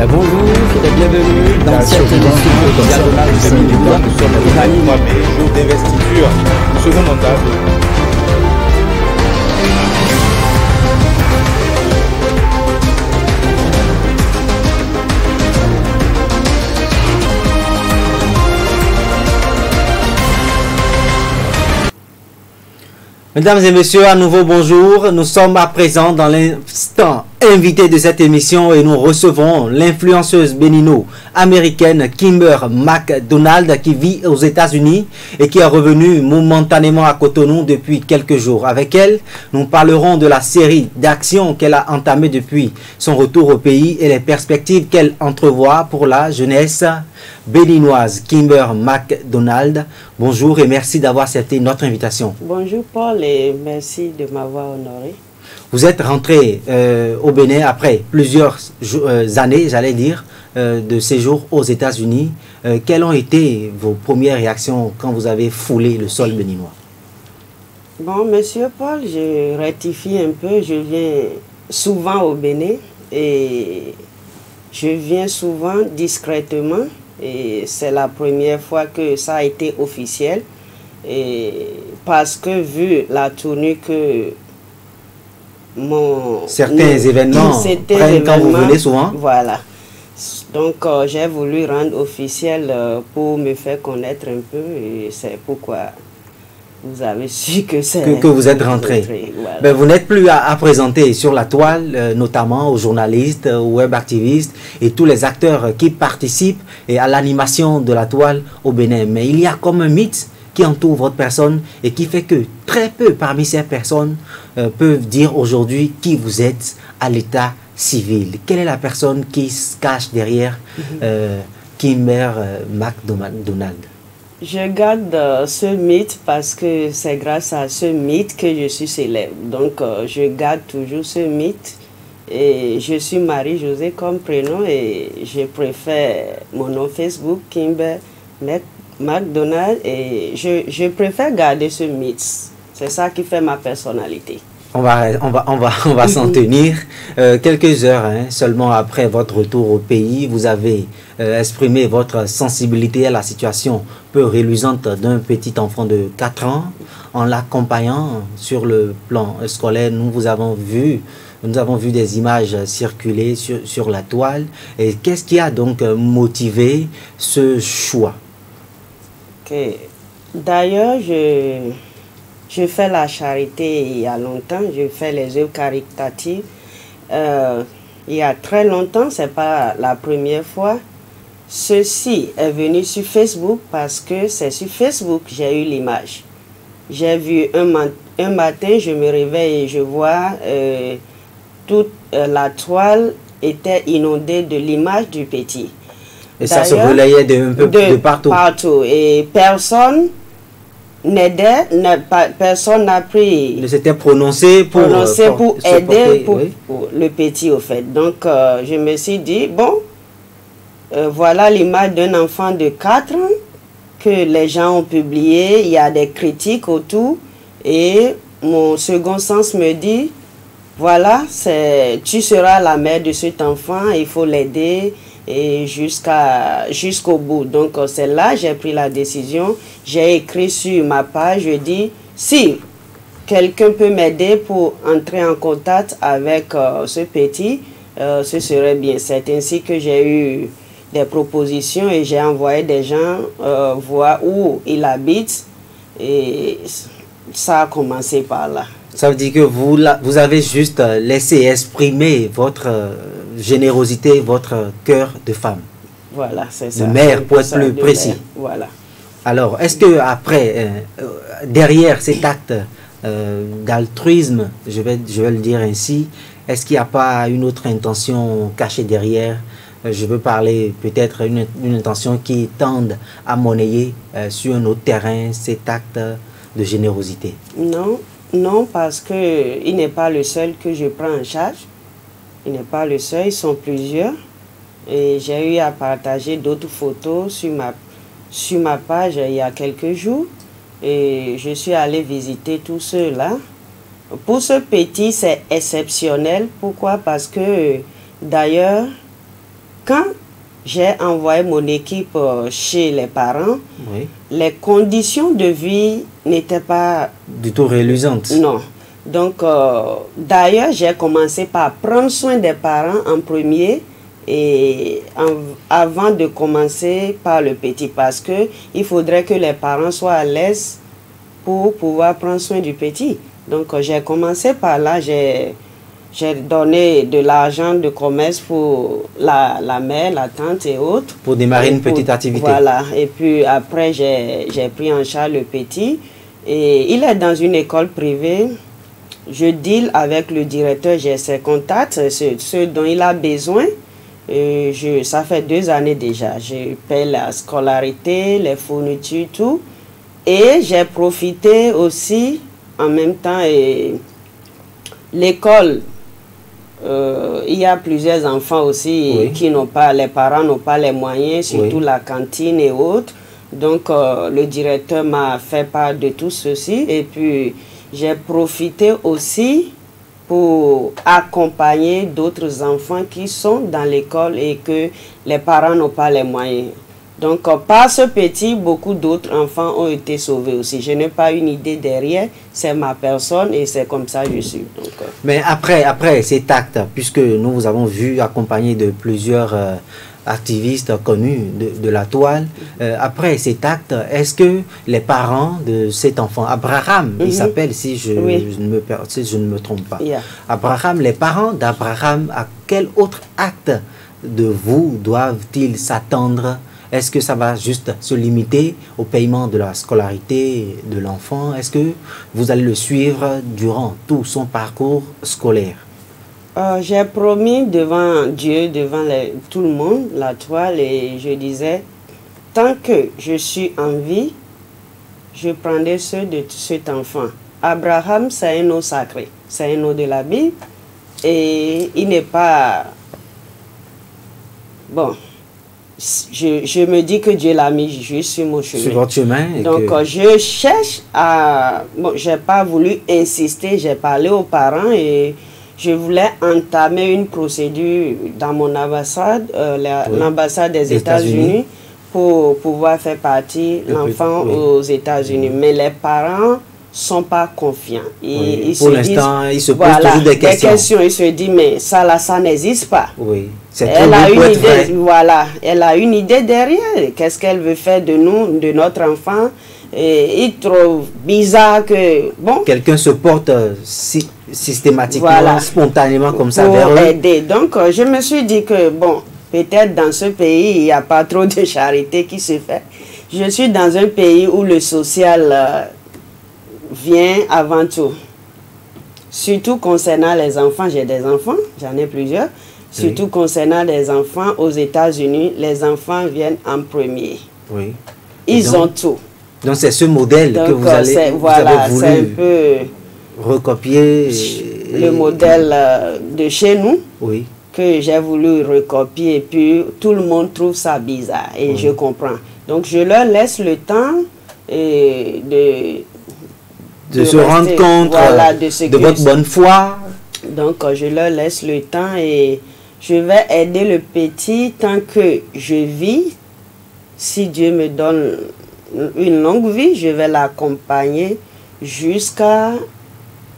Bonjour et bienvenue dans cette émission diagonale de Béninois. Nous sommes les animés, jour d'investiture, second mandat. Mesdames et messieurs, à nouveau bonjour. Nous sommes à présent dans l'instant invité de cette émission et nous recevons l'influenceuse bénino-américaine Kimber McDonald qui vit aux États-Unis et qui est revenue momentanément à Cotonou depuis quelques jours. Avec elle, nous parlerons de la série d'actions qu'elle a entamée depuis son retour au pays et les perspectives qu'elle entrevoit pour la jeunesse béninoise. Kimber McDonald, bonjour et merci d'avoir accepté notre invitation. Bonjour Paul et merci de m'avoir honoré. Vous êtes rentré au Bénin après plusieurs années, j'allais dire, de séjour aux États-Unis. Quelles ont été vos premières réactions quand vous avez foulé le sol béninois? Bon, monsieur Paul, je rectifie un peu. Je viens souvent au Bénin et je viens souvent discrètement. Et c'est la première fois que ça a été officiel. Et parce que vu la tournure que certains événements prennent quand vous venez souvent. Voilà. Donc j'ai voulu rendre officiel pour me faire connaître un peu et c'est pourquoi vous avez su que c'est que vous êtes rentré. Voilà. Ben, vous n'êtes plus à présenter sur la toile, notamment aux journalistes, aux web activistes et tous les acteurs qui participent et à l'animation de la toile au Bénin. Mais il y a comme un mythe qui entoure votre personne et qui fait que très peu parmi ces personnes peuvent dire aujourd'hui qui vous êtes à l'état civil. Quelle est la personne qui se cache derrière Kimber McDonald? Je garde ce mythe parce que c'est grâce à ce mythe que je suis célèbre. Donc je garde toujours ce mythe et je suis Marie-Josée comme prénom et je préfère mon nom Facebook Kimber McDonald et je préfère garder ce mythe. C'est ça qui fait ma personnalité. On va s'en tenir. Quelques heures seulement après votre retour au pays, vous avez exprimé votre sensibilité à la situation peu reluisante d'un petit enfant de 4 ans. En l'accompagnant sur le plan scolaire, nous avons vu des images circuler sur la toile. Et qu'est-ce qui a donc motivé ce choix? D'ailleurs, je fais la charité il y a longtemps, je fais les œuvres caritatives. Il y a très longtemps, ce n'est pas la première fois. Ceci est venu sur Facebook parce que c'est sur Facebook que j'ai eu l'image. J'ai vu un matin, je me réveille et je vois toute la toile était inondée de l'image du petit. Et ça se relayait de partout. Partout. Et personne n'aidait, personne n'a pris. Ne s'était prononcé pour aider pour le petit, au fait. Donc, je me suis dit, bon, voilà l'image d'un enfant de 4 ans que les gens ont publié. Il y a des critiques autour. Et mon second sens me dit, voilà, tu seras la mère de cet enfant, il faut l'aider et jusqu'au bout. Donc c'est là j'ai pris la décision, j'ai écrit sur ma page, je dis si quelqu'un peut m'aider pour entrer en contact avec ce petit, ce serait bien. C'est ainsi que j'ai eu des propositions et j'ai envoyé des gens voir où il habite et ça a commencé par là. Ça veut dire que vous avez juste laissé exprimer votre générosité, votre cœur de femme. Voilà, c'est ça. De mère, pour être plus précis. Voilà. Alors, est-ce que après, derrière cet acte d'altruisme, je vais le dire ainsi, est-ce qu'il n'y a pas une autre intention cachée derrière? Je veux parler peut-être une intention qui tende à monnayer sur un autre terrain cet acte de générosité. Non. Non, parce qu'il n'est pas le seul que je prends en charge. Il n'est pas le seul, ils sont plusieurs. Et j'ai eu à partager d'autres photos sur ma page il y a quelques jours. Et je suis allée visiter tous ceux-là. Pour ce petit, c'est exceptionnel. Pourquoi? Parce que, d'ailleurs, quand j'ai envoyé mon équipe chez les parents, oui, les conditions de vie n'étaient pas... du tout reluisantes. Non. Donc, d'ailleurs, j'ai commencé par prendre soin des parents en premier et avant de commencer par le petit, parce que il faudrait que les parents soient à l'aise pour pouvoir prendre soin du petit. Donc, j'ai commencé par là, j'ai donné de l'argent de commerce pour la mère, la tante et autres. Pour démarrer une petite activité. Voilà, et puis après, j'ai pris en charge le petit. Et il est dans une école privée. Je deal avec le directeur, j'ai ses contacts, ce dont il a besoin. Ça fait 2 années déjà. Je paie la scolarité, les fournitures, tout. Et j'ai profité aussi, en même temps, l'école, il y a plusieurs enfants aussi, oui, qui n'ont pas, les parents n'ont pas les moyens, surtout, oui, la cantine et autres. Donc, le directeur m'a fait part de tout ceci. Et puis, j'ai profité aussi pour accompagner d'autres enfants qui sont dans l'école et que les parents n'ont pas les moyens. Donc, par ce petit, beaucoup d'autres enfants ont été sauvés aussi. Je n'ai pas une idée derrière, c'est ma personne et c'est comme ça que je suis. Donc, mais après cet acte, puisque nous vous avons vu accompagner de plusieurs activistes connus de la toile, après cet acte, est-ce que les parents de cet enfant, Abraham, il s'appelle, si je ne me trompe pas, yeah, Abraham, les parents d'Abraham, à quel autre acte de vous doivent-ils s'attendre? Est-ce que ça va juste se limiter au paiement de la scolarité de l'enfant? Est-ce que vous allez le suivre durant tout son parcours scolaire? J'ai promis devant Dieu, devant tout le monde, la toile, et je disais, tant que je suis en vie, je prendrai ceux de cet enfant. Abraham, c'est un nom sacré, c'est un nom de la Bible, et il n'est pas... Bon... Je me dis que Dieu l'a mis juste sur mon chemin. Sur votre chemin. Donc, je cherche à... Bon, je n'ai pas voulu insister, j'ai parlé aux parents et je voulais entamer une procédure dans mon ambassade, l'ambassade des États-Unis, pour pouvoir faire partir l'enfant aux États-Unis. Mais les parents ne sont pas confiants. Pour l'instant, ils se posent toujours des questions. Ils se disent, mais ça là, ça n'existe pas. Oui. Elle a une idée, voilà, elle a une idée derrière. Qu'est-ce qu'elle veut faire de nous, de notre enfant? Et il trouve bizarre que, bon... Quelqu'un se porte systématiquement, voilà, spontanément comme ça vers eux. Aider. Donc, je me suis dit que, bon, peut-être dans ce pays, il n'y a pas trop de charité qui se fait. Je suis dans un pays où le social vient avant tout. Surtout concernant les enfants, j'ai des enfants, j'en ai plusieurs. Surtout concernant les enfants aux États-Unis, les enfants viennent en premier. Oui. Ils ont tout. Donc c'est ce modèle que vous avez voulu un peu recopier. Le modèle de chez nous, oui, que j'ai voulu recopier. Et puis tout le monde trouve ça bizarre et oui, je comprends. Donc je leur laisse le temps de se rendre compte, voilà, de votre bonne foi. Donc je leur laisse le temps et je vais aider le petit tant que je vis. Si Dieu me donne une longue vie, je vais l'accompagner jusqu'à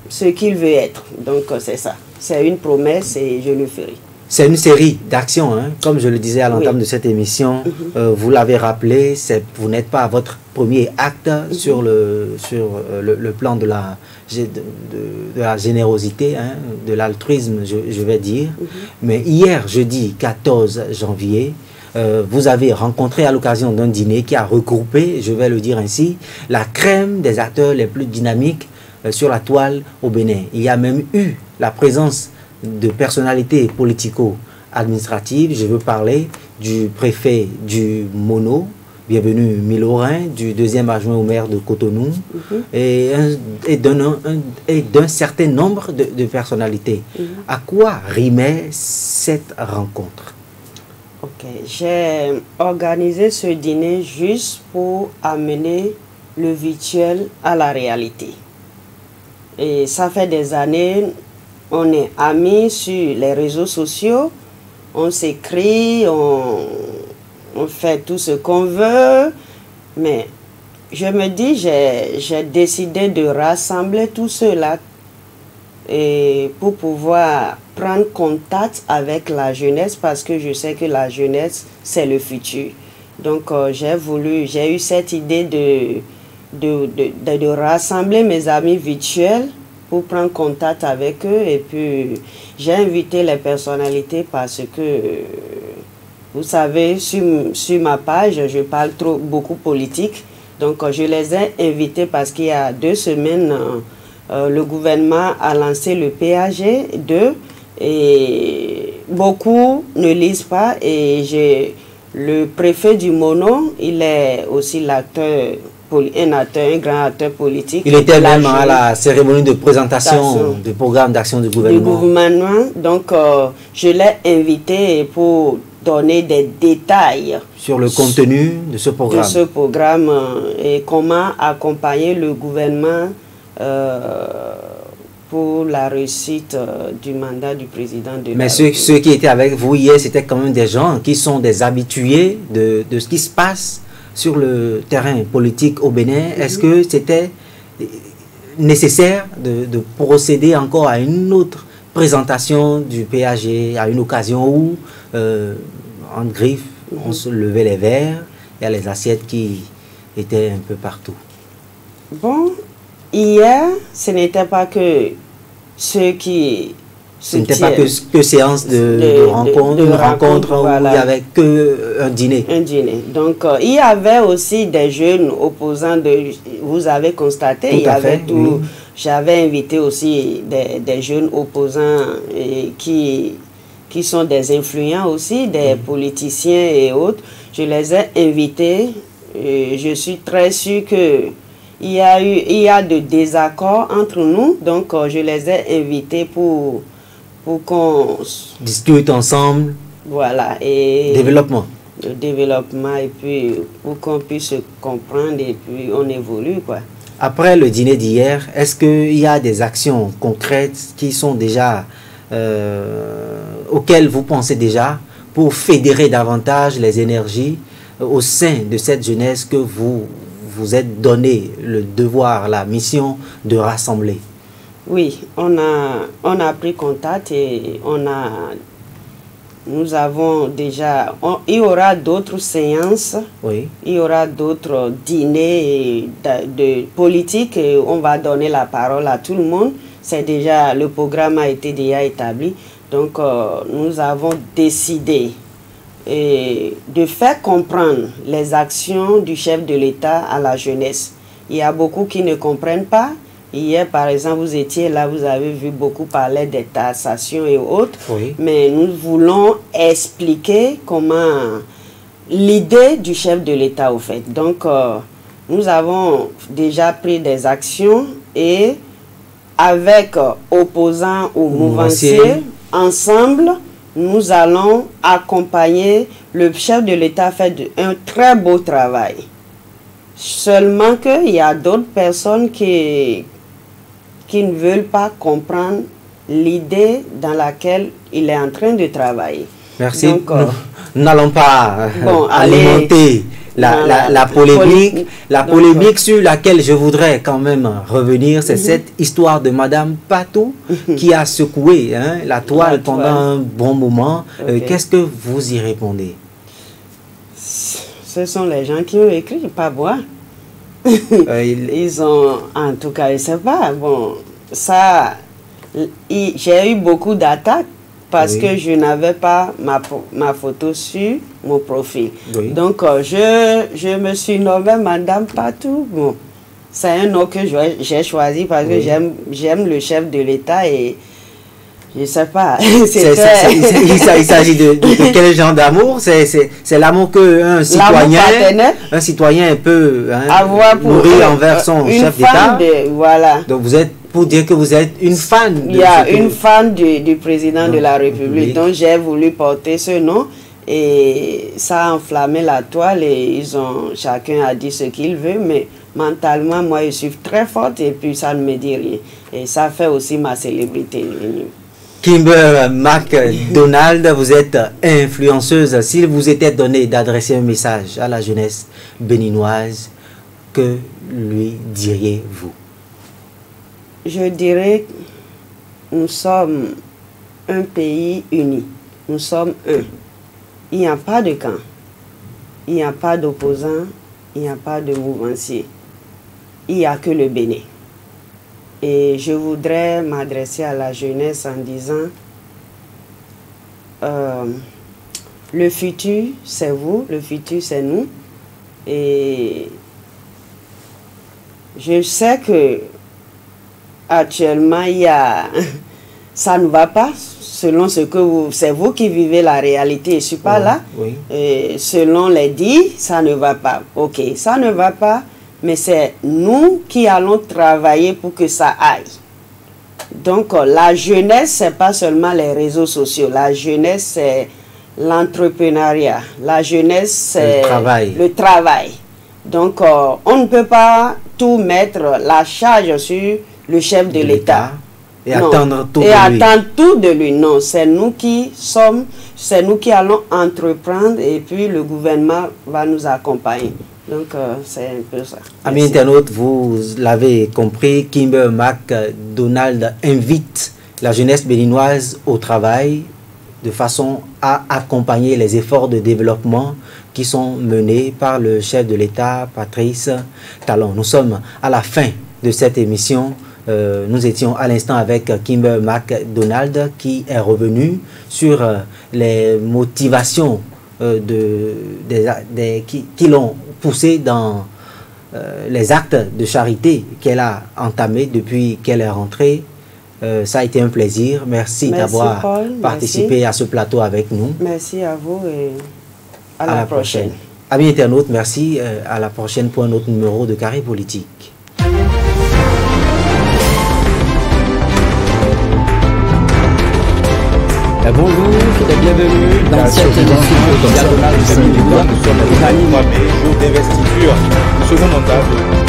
ce qu'il veut être. Donc c'est ça. C'est une promesse et je le ferai. C'est une série d'actions, hein? Comme je le disais à l'entame de cette émission, vous l'avez rappelé, vous n'êtes pas à votre premier acte sur le plan de la générosité, hein, de l'altruisme, je vais dire. Mais hier, jeudi 14 janvier, vous avez rencontré à l'occasion d'un dîner qui a regroupé, je vais le dire ainsi, la crème des acteurs les plus dynamiques sur la toile au Bénin. Il y a même eu la présence de personnalités politico-administratives. Je veux parler du préfet du Mono, bienvenue Milorin, du deuxième adjoint au maire de Cotonou, et d'un certain nombre de personnalités. À quoi rimait cette rencontre? Ok, j'ai organisé ce dîner juste pour amener le virtuel à la réalité. Et ça fait des années, on est amis sur les réseaux sociaux, on s'écrit, on fait tout ce qu'on veut, mais je me dis, j'ai décidé de rassembler tout cela et pour pouvoir prendre contact avec la jeunesse, parce que je sais que la jeunesse, c'est le futur. Donc, j'ai eu cette idée de rassembler mes amis virtuels pour prendre contact avec eux. Et puis, j'ai invité les personnalités parce que, vous savez, sur ma page, je parle beaucoup politique. Donc, je les ai invités parce qu'il y a 2 semaines, le gouvernement a lancé le PAG 2 et beaucoup ne lisent pas. Et le préfet du Mono, il est aussi un grand acteur politique. Il était même à la cérémonie de présentation du programme d'action du gouvernement. Donc, je l'ai invité pour donner des détails sur le contenu de ce programme. Et comment accompagner le gouvernement pour la réussite du mandat du président de la Mais ceux qui étaient avec vous hier, c'était quand même des gens qui sont des habitués de ce qui se passe sur le terrain politique au Bénin. Est-ce que c'était nécessaire de procéder encore à une autre présentation du PAG, à une occasion où, en griffe, on se levait les verres, il y a les assiettes qui étaient un peu partout? Bon, hier, ce n'était pas que ceux qui... Ce n'était pas que séance de rencontre où il n'y avait qu'un dîner. Un dîner. Donc, il y avait aussi des jeunes opposants, vous avez constaté, il y avait tout. Oui. J'avais invité aussi des jeunes opposants qui sont des influents aussi, des politiciens et autres. Je les ai invités. Je suis très sûr qu'il y a de désaccords entre nous. Donc, je les ai invités pour qu'on discute ensemble. Voilà. Et développement. Le développement, et puis pour qu'on puisse se comprendre et puis on évolue, quoi. Après le dîner d'hier, est-ce qu'il y a des actions concrètes qui sont déjà auxquelles vous pensez déjà pour fédérer davantage les énergies au sein de cette jeunesse que vous êtes donné le devoir, la mission de rassembler? Oui, on a pris contact et nous avons déjà... il y aura d'autres séances, oui. Il y aura d'autres dîners de politique et on va donner la parole à tout le monde. Le programme a été déjà établi. Donc, nous avons décidé de faire comprendre les actions du chef de l'État à la jeunesse. Il y a beaucoup qui ne comprennent pas. Hier, par exemple, vous étiez là, vous avez vu beaucoup parler des taxations et autres. Oui. Mais nous voulons expliquer comment l'idée du chef de l'État, au fait. Donc, nous avons déjà pris des actions et avec opposants ou mouvanciers, ensemble, nous allons accompagner. Le chef de l'État fait un très beau travail. Seulement qu'il y a d'autres personnes qui ne veulent pas comprendre l'idée dans laquelle il est en train de travailler. Merci. Donc, nous n'allons pas alimenter la polémique. La polémique sur laquelle je voudrais quand même revenir, c'est cette histoire de Madame Patou qui a secoué la toile pendant un bon moment. Qu'est-ce que vous y répondez? Ce sont les gens qui ont écrit, pas moi. Ils ont, en tout cas, je ne sais pas. Bon, ça, j'ai eu beaucoup d'attaques parce que je n'avais pas ma photo sur mon profil. Oui. Donc, je me suis nommée Madame Patou. Bon, c'est un nom que j'ai choisi parce que j'aime le chef de l'État et je ne sais pas. Il s'agit de quel genre d'amour? C'est l'amour qu'un citoyen peut nourrir envers son chef d'État. Voilà. Donc vous êtes, pour dire que vous êtes une fan. Il y a une fan du président de la République. Donc j'ai voulu porter ce nom et ça a enflammé la toile et chacun a dit ce qu'il veut, mais mentalement, moi je suis très forte et puis ça ne me dit rien. Et ça fait aussi ma célébrité. Kimber McDonald, vous êtes influenceuse. S'il vous était donné d'adresser un message à la jeunesse béninoise, que lui diriez-vous? Je dirais que nous sommes un pays uni. Nous sommes un. Il n'y a pas de camp. Il n'y a pas d'opposants. Il n'y a pas de mouvancier. Il n'y a que le Bénin. Et je voudrais m'adresser à la jeunesse en disant le futur, c'est vous, le futur, c'est nous. Et je sais que actuellement, ça ne va pas, selon ce que c'est vous qui vivez la réalité, je ne suis pas là. Oui. Et selon les dits, ça ne va pas. Ok, ça ne va pas, mais c'est nous qui allons travailler pour que ça aille. Donc, la jeunesse, ce n'est pas seulement les réseaux sociaux. La jeunesse, c'est l'entrepreneuriat. La jeunesse, c'est le travail. Donc, on ne peut pas tout mettre la charge sur le chef de l'État. Et attendre tout de lui. Non, c'est nous qui sommes, c'est nous qui allons entreprendre et puis le gouvernement va nous accompagner. Donc, c'est un peu ça. Amis internautes, vous l'avez compris, Kimber McDonald invite la jeunesse béninoise au travail de façon à accompagner les efforts de développement qui sont menés par le chef de l'État, Patrice Talon. Nous sommes à la fin de cette émission. Nous étions à l'instant avec Kimber McDonald qui est revenu sur les motivations qui l'ont poussé dans les actes de charité qu'elle a entamés depuis qu'elle est rentrée. Ça a été un plaisir. Merci d'avoir participé à ce plateau avec nous. Merci à vous et à la prochaine. Amis internautes, merci. À la prochaine pour un autre numéro de Carré Politique. Bonjour et bienvenue dans cette émission diagonale de Béninois. Nous sommes unanimes et jour d'investiture du second mandat de